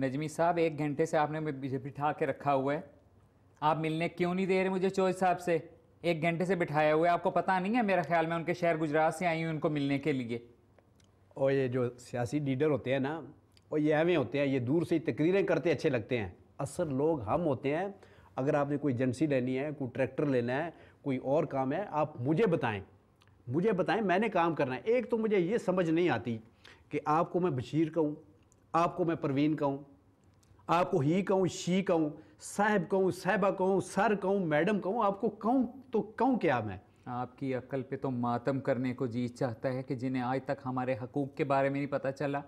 नजमी साहब, 1 घंटे से आपने मुझे बिठा के रखा हुआ है, आप मिलने क्यों नहीं दे रहे मुझे चौधरी साहब से? 1 घंटे से बिठाया हुआ है, आपको पता नहीं है? मेरा ख्याल में उनके शहर गुजरात से आई हूँ उनको मिलने के लिए। और ये जो सियासी लीडर होते हैं ना, और ये एवं होते हैं, ये दूर से तकरीरें करते अच्छे लगते हैं, असल लोग हम होते हैं। अगर आपने कोई एजेंसी लेनी है, कोई ट्रैक्टर लेना है, कोई और काम है, आप मुझे बताएं, मैंने काम करना है। एक तो मुझे ये समझ नहीं आती कि आपको मैं बशीर कहूँ, आपको मैं परवीन कहूँ, आपको ही कहूँ, शी कहूँ, साहब कहूँ, साहबा कहूँ, सर कहूँ, मैडम कहूँ, आपको कहूँ तो कहूँ क्या मैं? आपकी अक्ल पे तो मातम करने को जी चाहता है कि जिन्हें आज तक हमारे हकूक़ के बारे में नहीं पता चला।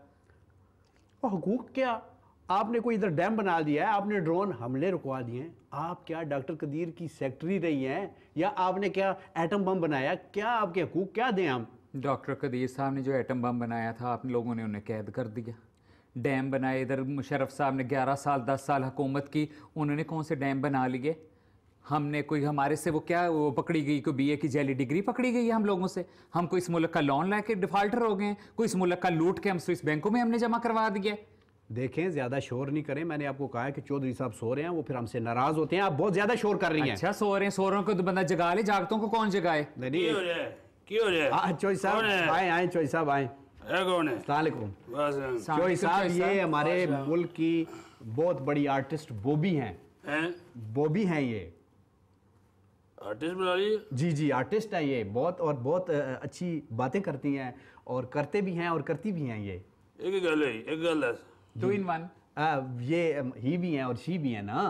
और हकूक़ क्या? आपने कोई इधर डैम बना दिया है, आपने ड्रोन हमले रुकवा दिए हैं। आप क्या डॉक्टर कदीर की सेक्रेटरी रही हैं, या आपने क्या एटम बम बनाया? क्या आपके हकूक़ क्या दें हम? डॉक्टर कदीर साहब ने जो एटम बम बनाया था, आप लोगों ने उन्हें कैद कर दिया। डैम बनाए, इधर मुशर्रफ साहब ने 11 साल 10 साल हुकूमत की, उन्होंने कौन से डैम बना लिए? हमने कोई, हमारे से वो क्या वो पकड़ी गई, कोई बीए की जेली डिग्री पकड़ी गई है हम लोगों से? हम कोई इस मुल्क का लोन ला के डिफाल्टर हो गए हैं? कोई इस मुल्क का लूट के हम स्विस बैंकों में हमने जमा करवा दिया? देखें, ज़्यादा शोर नहीं करें। मैंने आपको कहा है कि चौधरी साहब सो रहे हैं, वो फिर हमसे नाराज़ होते हैं। आप बहुत ज़्यादा शोर कर रही हैं। अच्छा, सो रहे हैं, सो रहे को तो बंदा जगा ले, जागतों को कौन जगाए? नहीं, चौधरी साहब आए, चौधरी साहब आए। कौन है? चौधरी साहब, ये हमारे मुल्क की बहुत बड़ी आर्टिस्ट बॉबी हैं। बॉबी हैं ये आर्टिस्ट बना ली? जी, आर्टिस्ट है ये, बहुत अच्छी बातें करती हैं, और करते भी हैं और करती भी हैं। ये एक गल है 2 in 1। ये ही भी हैं और शी भी हैं ना।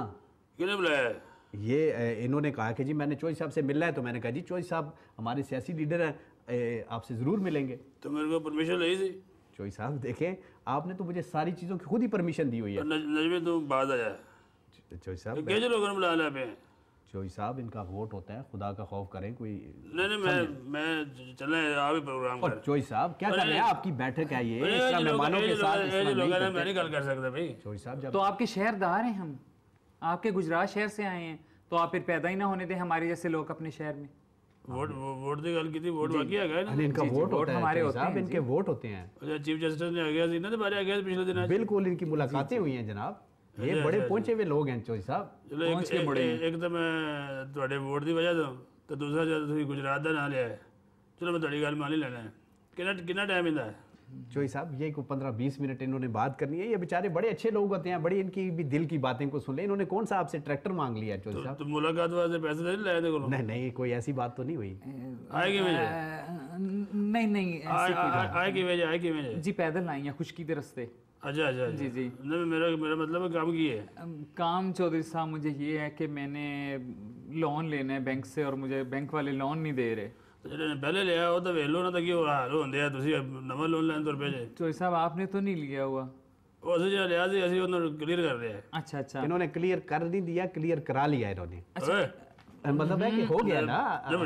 किसने बुलाया? ये इन्होंने कहा कि जी मैंने चौधरी साहब से मिलना है, तो मैंने कहा जी चौधरी साहब हमारे सियासी लीडर हैं, आपसे ज़रूर मिलेंगे। तो मेरे को परमिशन ली थी? चौधरी साहब देखें, आपने तो मुझे सारी चीज़ों की खुद ही परमिशन दी हुई है। नजमी तुम बात आ जाए। चौधरी साहब कैसे लोगों ने बुलाया पे? चौधरी साहब, इनका वोट होता है, खुदा का खौफ करें कोई। नहीं, मैं चले आप ही प्रोग्राम कर। चौधरी साहब क्या कर रहे हैं? आपकी बैठक है ये, मेहमानों के साथ मैं नहीं गल कर सकता भाई। चौधरी साहब तो आपके शहरदार हैं हम, आपके गुजरात शहर से आए हैं, तो आप फिर पैदा ही ना होने दें हमारे जैसे लोग अपने शहर में। वोट की गल की थी, वोट बाकी आ गए। इनका वोट होता है हमारे होते हैं, इनके वोट होते हैं। अच्छा, चीफ जस्टिस ने आ गया सी ना, तुम्हारे आ गया पिछले दिन? बिल्कुल, इनकी मुलाकातें हुई हैं जनाब। ये बड़े पहुंचे हुए लोग हैं चौधरी साहब। चलो, एक तो मैं ਤੁਹਾਡੇ वोट की वजह तो दूसरा जब तुम गुजरात का नाम लिया है, चलो मैं ਤੁਹਾਡੀ गल मान ही लेना है। कितना टाइम इंदा है? चौधरी साहब, ये को 15-20 मिनट इन्होंने बात करनी है। ये बेचारे बड़े अच्छे लोग होते हैं, बड़ी इनकी भी दिल की बातें को सुन ले। इन्होंने कौन सा आपसे ट्रैक्टर मांग लिया चौधरी साहब? तो मुलाकात वास्ते पैसे नहीं लाए थे? नहीं, कोई ऐसी बात तो नहीं हुई। आए की वजह? नहीं, आए की वजह जी पैदल आई हैं, खुशकी के रास्ते। अच्छा, जी। नहीं, मेरा मतलब काम की है। काम चौधरी साहब मुझे ये है कि मैंने लोन लेना है बैंक से, और मुझे बैंक वाले लोन नहीं दे रहे। तो पहले लिया वो तो वे लो ना, तो क्यों हाल होंगे आ तुसी नवा लोन लैन तुर पे जे? चौधरी साहब, आपने तो नहीं लिया हुआ? वो असि जो लिया सी असि उन्होंने क्लियर कर दिया है। अच्छा, इन्होंने क्लियर कर नहीं दिया, क्लियर करा लिया इन्होंने। मतलब है कि हो गया ना। जब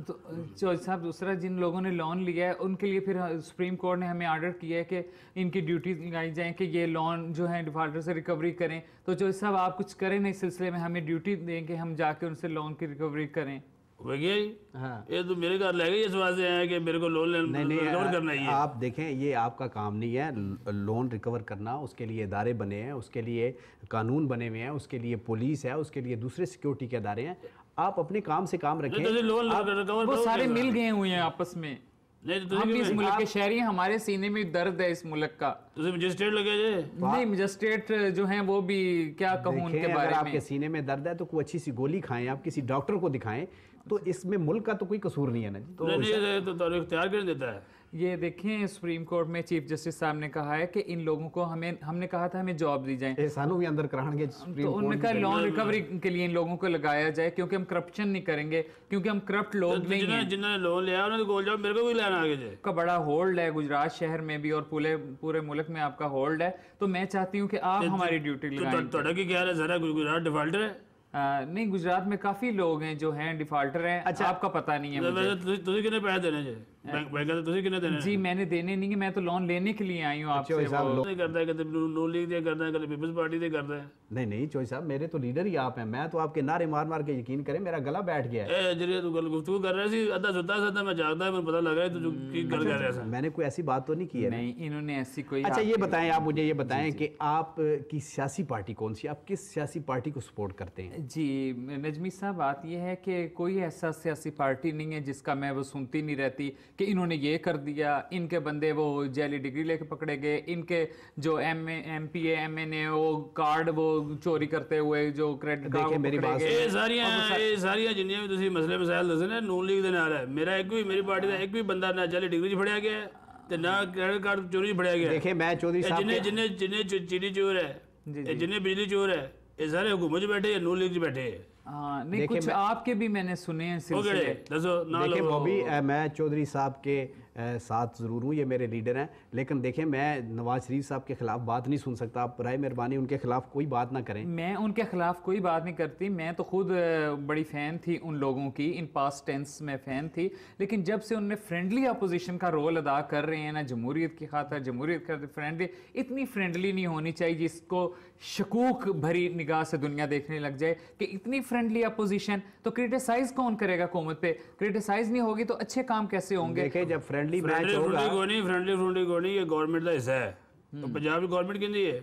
तो चौधरी साहब, दूसरा जिन लोगों ने लोन लिया है उनके लिए फिर सुप्रीम कोर्ट ने हमें ऑर्डर किया है कि इनकी ड्यूटी लगाई जाए कि ये लोन जो है डिफॉल्टर से रिकवरी करें। तो चौधरी साहब, आप कुछ करें ना इस सिलसिले में, हमें ड्यूटी दें कि हम जाके उनसे लोन की रिकवरी करें। भैया ये तो मेरे घर ले गए इस वास्ते हैं कि मेरे को लोन रिकवर करना ही है। आप देखें, ये आपका काम नहीं है लोन रिकवर करना। उसके लिए इदारे बने हैं, उसके लिए कानून बने हुए हैं, उसके लिए पुलिस है, उसके लिए दूसरे सिक्योरिटी के इदारे हैं। आप अपने काम से काम रखें। वो सारे मिल गए हुए हैं आपस में। हम भी इस मुल्क के शहरी हैं, हमारे सीने में दर्द है इस मुल्क का। मजिस्ट्रेट लगे नहीं, मजिस्ट्रेट जो हैं वो भी क्या कहूँ उनके बारे में। आपके सीने में दर्द है तो कोई अच्छी सी गोली खाएं, आप किसी डॉक्टर को दिखाएं, तो इसमें मुल्क का तो कोई कसूर नहीं है ना। तो इख्तियार कर देता है। ये देखें, सुप्रीम कोर्ट में चीफ जस्टिस साहब ने कहा है कि इन लोगों को हमने कहा था हमें जॉब दी जाए, सानू भी अंदर कराएंगे। तो उन्होंने कहा लोन रिकवरी के लिए इन लोगों को लगाया जाए, क्योंकि हम करप्शन नहीं करेंगे, क्योंकि हम करप्ट लोग नहीं हैं। जिन्होंने लोन लिया उन्होंने बोल जाओ मेरे को भी लेना आगे जाए। का बड़ा होल्ड है गुजरात शहर में भी, और पूरे मुल्क में आपका होल्ड है। तो मैं चाहती हूँ कि आप हमारी ड्यूटी लगाएं। तो क्या है सारा गुजरात डिफॉल्टर है? नहीं, गुजरात में काफी लोग हैं जो हैं डिफॉल्टर हैं। अच्छा, आपका पता नहीं है। तुझे कितने पैसे देने चाहिए? बैंकर तो ਤੁਸੀਂ ਕਿੰਨੇ ਦੇਣੇ जी मैंने देने नहीं है, मैं तो लोन लेने के लिए आई हूँ आपसे। चौधरी साहब, ਨਹੀਂ ਕਰਦਾ ਕਦੇ ਨੂਨ ਲੀਗ ਦੇ ਕਰਦਾ ਕਦੇ ਪੀਪल्स ਪਾर्टी ਦੇ ਕਰਦਾ नहीं नहीं चौधरी साहब, मेरे तो लीडर ही आप हैं। मैं तो आपके नारे मार मार के यकीन करें मेरा गला बैठ गया है। ਇਹ ਜਿਹੜੀ ਤੂੰ ਗੱਲ ਗੁਫ਼ਤਗੂ ਕਰ ਰਿਹਾ ਸੀ ਅੱਧਾ ਸੁੱਤਾ ਮੈਂ ਜਾਗਦਾ ਮੈਨੂੰ ਪਤਾ ਲੱਗ ਰਿਹਾ ਤੂੰ ਕੀ ਗੱਲ ਕਰ ਰਿਹਾ ਸੀ मैंने कोई ऐसी बात तो नहीं की है ना। नहीं, इन्होंने ऐसी कोई अच्छा ये बताएं, आप मुझे ये बताएं कि आपकी सियासी पार्टी कौन सी, आप किस सियासी पार्टी को सपोर्ट करते हैं? जी नजमी साहब, बात यह है कि कोई ऐसा सियासी पार्टी नहीं है जिसका मैं वो सुनती नहीं रहती कि इन्होंने ये कर दिया, इनके बंदे वो जेली डिग्री लेके पकड़े गए, इनके जो MP MN वो कार्ड वो चोरी करते हुए जो क्रेडिट कार्ड देखिए, मेरी पकड़े बात गए। ਇਹ ਸਾਰੀਆਂ ਜਿੰਨੀਆਂ ਵੀ ਤੁਸੀਂ ਮਸਲੇ ਮਸਾਇਲ ਦੱਸੇ ਨੇ ਨੂਨ ਲੀਗ ਦੇ ਨਾਲ ਹੈ। ਮੇਰੀ ਪਾਰਟੀ ਦਾ ਇੱਕ ਵੀ ਬੰਦਾ ਨਾ ਜਾਲੀ ਡਿਗਰੀ 'ਚ ਫੜਿਆ ਗਿਆ ਹੈ ਤੇ ਨਾ ਕ੍ਰੈਡਿਟ ਕਾਰਡ ਚੋਰੀ 'ਚ ਫੜਿਆ ਗਿਆ ਹੈ। देखिए मैं चौधरी साहब ਜਿੰਨੇ ਚੀਨੀ ਚੋਰ ਹੈ ਇਹ ਜਿੰਨੇ ਬਿਜਲੀ चोर है ये सारे हुकूमत 'ਚ बैठे हैं, नून लीग 'ਚ बैठे हैं। हाँ, नहीं कुछ आपके भी मैंने सुने हैं वो सिलसिले। केड़े दसो ना देखिए लो। वो भी मैं चौधरी साहब के साथ ज़रूर हूँ, ये मेरे लीडर हैं, लेकिन देखिए मैं नवाज शरीफ साहब के ख़िलाफ़ बात नहीं सुन सकता। आप बराए मेहरबानी उनके ख़िलाफ़ कोई बात ना करें। मैं उनके ख़िलाफ़ कोई बात नहीं करती, मैं तो खुद बड़ी फ़ैन थी उन लोगों की, इन पास्ट टेंस में फ़ैन थी, लेकिन जब से उनने फ्रेंडली अपोजिशन का रोल अदा कर रहे हैं ना, जमहूरियत की खातर जमहूरियत कर फ्रेंडली, इतनी फ्रेंडली नहीं होनी चाहिए जिसको शकूक भरी निगाह से दुनिया देखने लग जाए कि इतनी फ्रेंडली अपोजिशन, तो क्रिटिसाइज़ कौन करेगा हुकूमत पे? क्रिटिसाइज़ नहीं होगी तो अच्छे काम कैसे होंगे? देखिए जब फ्रेंडली मैच फ्रेंडली होगा, फ्रेंडली को नहीं, ये गवर्नमेंट का हिस्सा है। तो पंजाब की गवर्नमेंट किंदी है?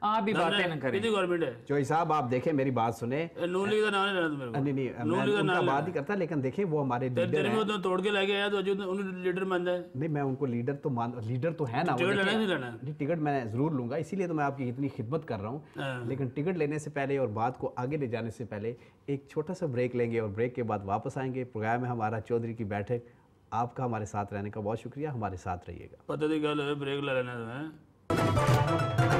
आप भी बातें न करें। किंदी गवर्नमेंट है? चौधरी साहब आप देखें मेरी बात सुने। नून लीग का नाम नहीं लेना तुम मेरे को। नहीं नहीं नून मैं लीग का उनका नाम बात नहीं करता, लेकिन देखें वो हमारे लीडर तेरे हैं। में तो तोड़ के लेके आया तो अजय उन्हें लीडर मानता है। नहीं मैं उनको लीडर तो है ना। वो टिकट लेना देखिए- नहीं लेना? नहीं टिकट मैं ज़रूर लूंगा, इसीलिए तो मैं आपकी इतनी खिदमत कर रहा हूँ। लेकिन टिकट लेने से पहले और बात को आगे ले जाने से पहले एक छोटा सा ब्रेक लेंगे और ब्रेक के बाद वापस आएंगे। प्रोग्राम है हमारा चौधरी की बैठक। आपका हमारे साथ रहने का बहुत शुक्रिया, हमारे साथ रहिएगा। पता नहीं गल ब्रेक ले लेना तो है।